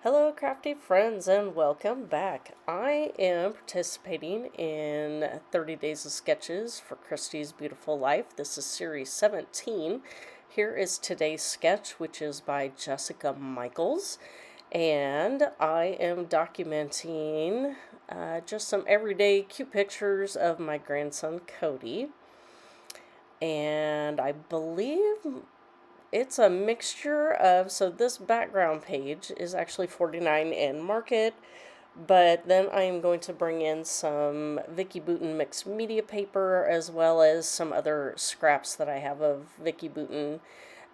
Hello, crafty friends, and welcome back. I am participating in 30 Days of Sketches for Christie's Beautiful Life. This is Series 17. Here is today's sketch, which is by Jessica Michaels, and I am documenting just some everyday cute pictures of my grandson Cody. And I believe it's a mixture of, so this background page is actually 49 and Market, but then I am going to bring in some Vicki Boutin mixed media paper, as well as some other scraps that I have of Vicki Boutin,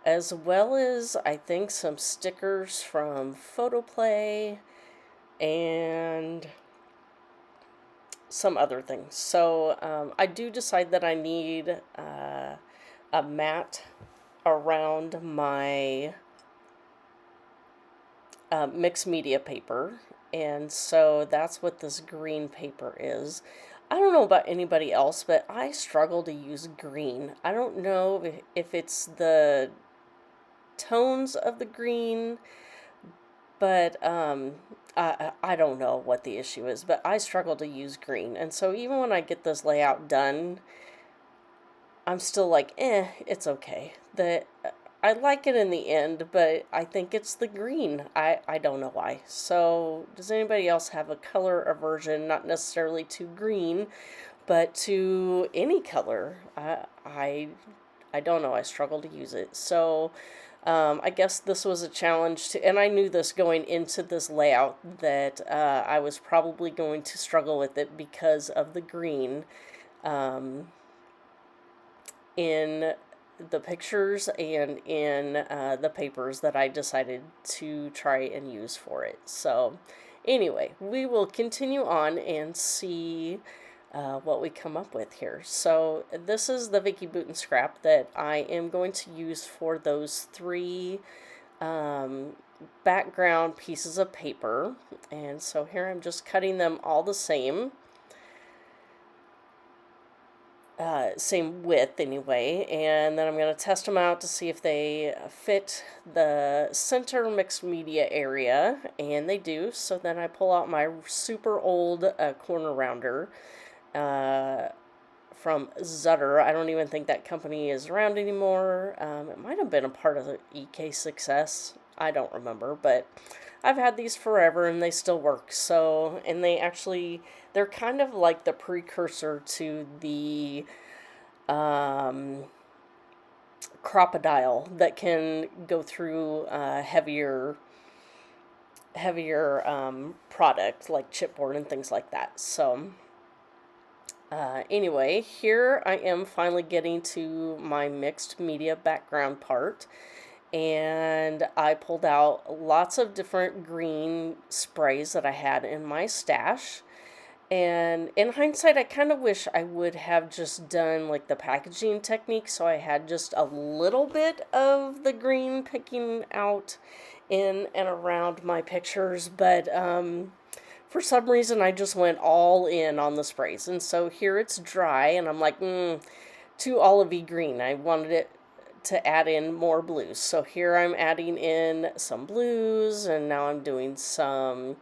as well as I think some stickers from Photoplay and some other things. So I do decide that I need a mat around my mixed media paper, and so that's what this green paper is. I don't know about anybody else, but I struggle to use green. I don't know if it's the tones of the green, but I don't know what the issue is, but I struggle to use green. And so even when I get this layout done, I'm still like, it's okay. I like it in the end, but I think it's the green. I don't know why. So, does anybody else have a color aversion, not necessarily to green, but to any color? I don't know. I struggle to use it. So, I guess this was a challenge to, and I knew this going into this layout that I was probably going to struggle with it because of the green. In the pictures and in the papers that I decided to try and use for it. So anyway, we will continue on and see what we come up with here. So this is the Vicki Boutin scrap that I am going to use for those three background pieces of paper. And so here I'm just cutting them all the same. Same width anyway, and then I'm going to test them out to see if they fit the center mixed media area, and they do. So then I pull out my super old corner rounder from Zutter. I don't even think that company is around anymore. It might have been a part of the EK Success. I don't remember, but I've had these forever and they still work. So, and they're kind of like the precursor to the Crocodile that can go through heavier product like chipboard and things like that. So anyway, here I am finally getting to my mixed media background part, and I pulled out lots of different green sprays that I had in my stash. And in hindsight, I kind of wish I would have just done like the packaging technique, so I had just a little bit of the green picking out in and around my pictures, but for some reason I just went all in on the sprays. And so here it's dry, and I'm like, too olivey green. I wanted it to add in more blues. So here I'm adding in some blues, and now I'm doing some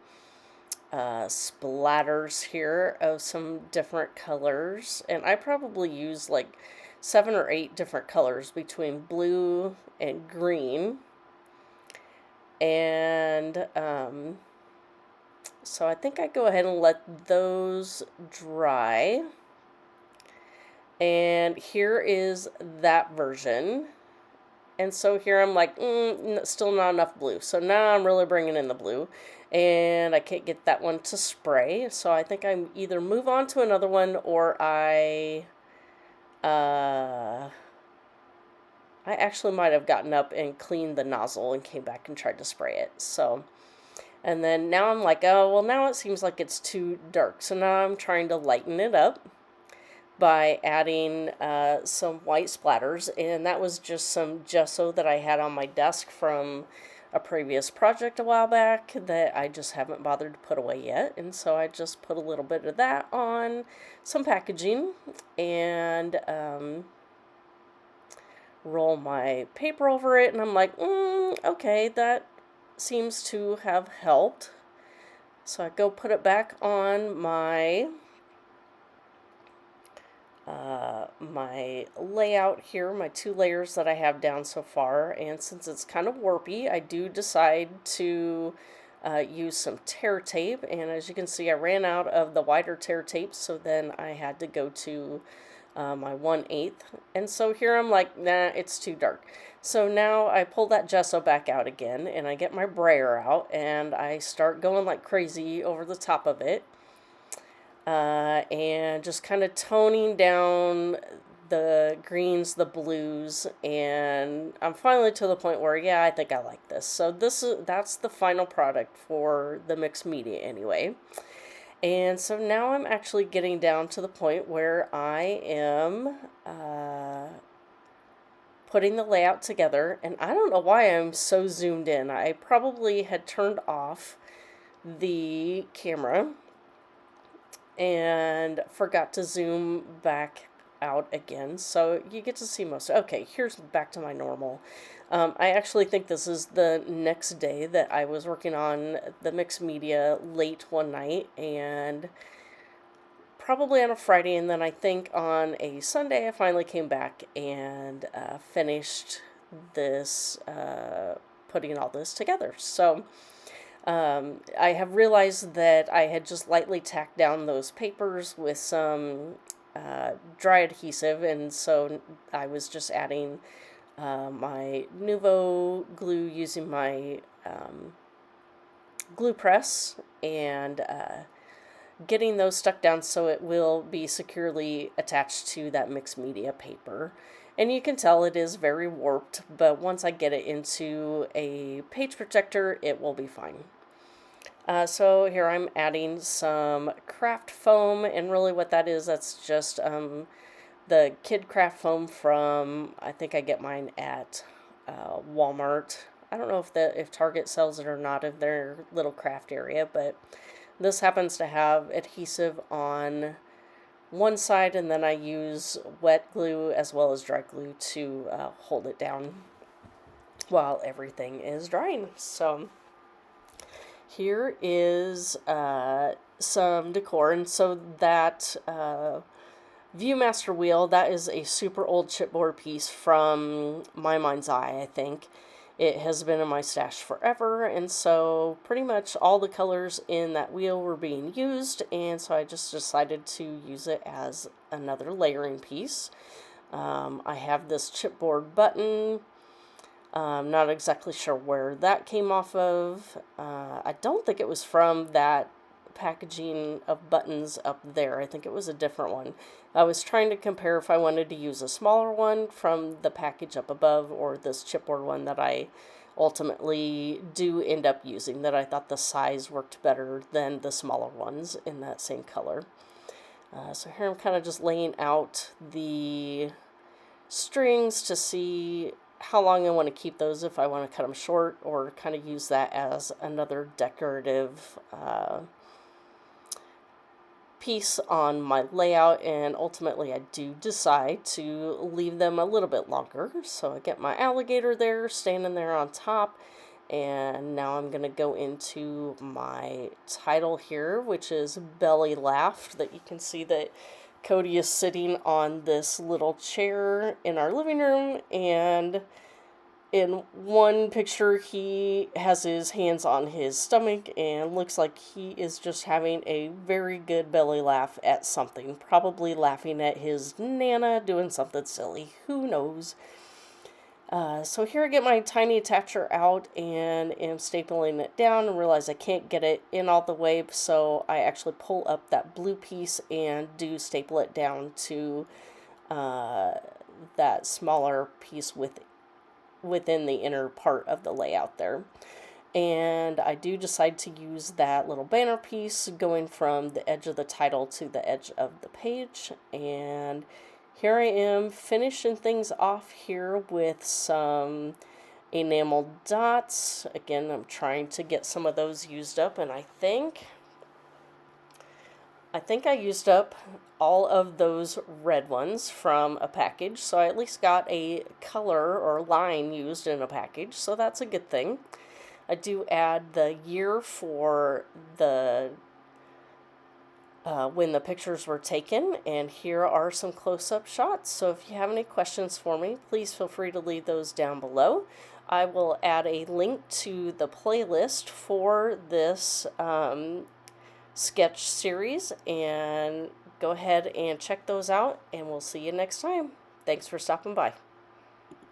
splatters here of some different colors, and I probably use like 7 or 8 different colors between blue and green. And so I think I go ahead and let those dry, and here is that version. And so here I'm like, still not enough blue. So now I'm really bringing in the blue. And I can't get that one to spray. So I think I either move on to another one, or I actually might have gotten up and cleaned the nozzle and came back and tried to spray it. So, and then now I'm like, oh, well, now it seems like it's too dark. So now I'm trying to lighten it up by adding some white splatters, and that was just some gesso that I had on my desk from a previous project a while back that I just haven't bothered to put away yet. And so I just put a little bit of that on some packaging and roll my paper over it, and I'm like, okay, that seems to have helped. So I go put it back on my layout here, my 2 layers that I have down so far, and since it's kind of warpy, I do decide to use some tear tape, and as you can see, I ran out of the wider tear tape, so then I had to go to my 1/8, and so here I'm like, nah, it's too dark. So now I pull that gesso back out again, and I get my brayer out, and I start going like crazy over the top of it, and just kind of toning down the greens, the blues, and I'm finally to the point where, yeah, I think I like this. So that's the final product for the mixed media anyway. And so now I'm actually getting down to the point where I am putting the layout together, and I don't know why I'm so zoomed in. I probably had turned off the camera and forgot to zoom back out again, so you get to see most. Okay, here's back to my normal. I actually think this is the next day that I was working on the mixed media late one night, and probably on a Friday, and then I think on a Sunday I finally came back and finished this, putting all this together. So I have realized that I had just lightly tacked down those papers with some dry adhesive, and so I was just adding my Nuvo glue using my glue press and getting those stuck down so it will be securely attached to that mixed media paper. And you can tell it is very warped, but once I get it into a page protector, it will be fine. So here I'm adding some craft foam, and really what that is, that's just the kid craft foam from, I think I get mine at Walmart. I don't know if Target sells it or not in their little craft area, but this happens to have adhesive on one side, and then I use wet glue as well as dry glue to hold it down while everything is drying. So here is some decor, and so that Viewmaster wheel, that is a super old chipboard piece from My Mind's Eye, I think. It has been in my stash forever, and so pretty much all the colors in that wheel were being used, and so I just decided to use it as another layering piece. I have this chipboard button. I'm not exactly sure where that came off of. I don't think it was from that packaging of buttons up there. I think it was a different one. I was trying to compare if I wanted to use a smaller one from the package up above or this chipboard one that I ultimately do end up using, that I thought the size worked better than the smaller ones in that same color. So here I'm kind of just laying out the strings to see how long I want to keep those, if I want to cut them short or kind of use that as another decorative piece on my layout, and ultimately I do decide to leave them a little bit longer. So I get my alligator there standing there on top, and now I'm going to go into my title here, which is Belly Laughed, that you can see that Cody is sitting on this little chair in our living room, and in one picture he has his hands on his stomach and looks like he is just having a very good belly laugh at something, probably laughing at his Nana doing something silly, who knows. So here I get my tiny attacher out and am stapling it down and realize I can't get it in all the way, so I actually pull up that blue piece and do staple it down to that smaller piece within the inner part of the layout there. And I do decide to use that little banner piece going from the edge of the title to the edge of the page, and here I am finishing things off here with some enamel dots. Again, I'm trying to get some of those used up, and I think I used up all of those red ones from a package, so I at least got a color or line used in a package, so that's a good thing. I do add the year for the when the pictures were taken, and here are some close-up shots. So if you have any questions for me, please feel free to leave those down below. I will add a link to the playlist for this sketch series, and go ahead and check those out, and we'll see you next time. Thanks for stopping by.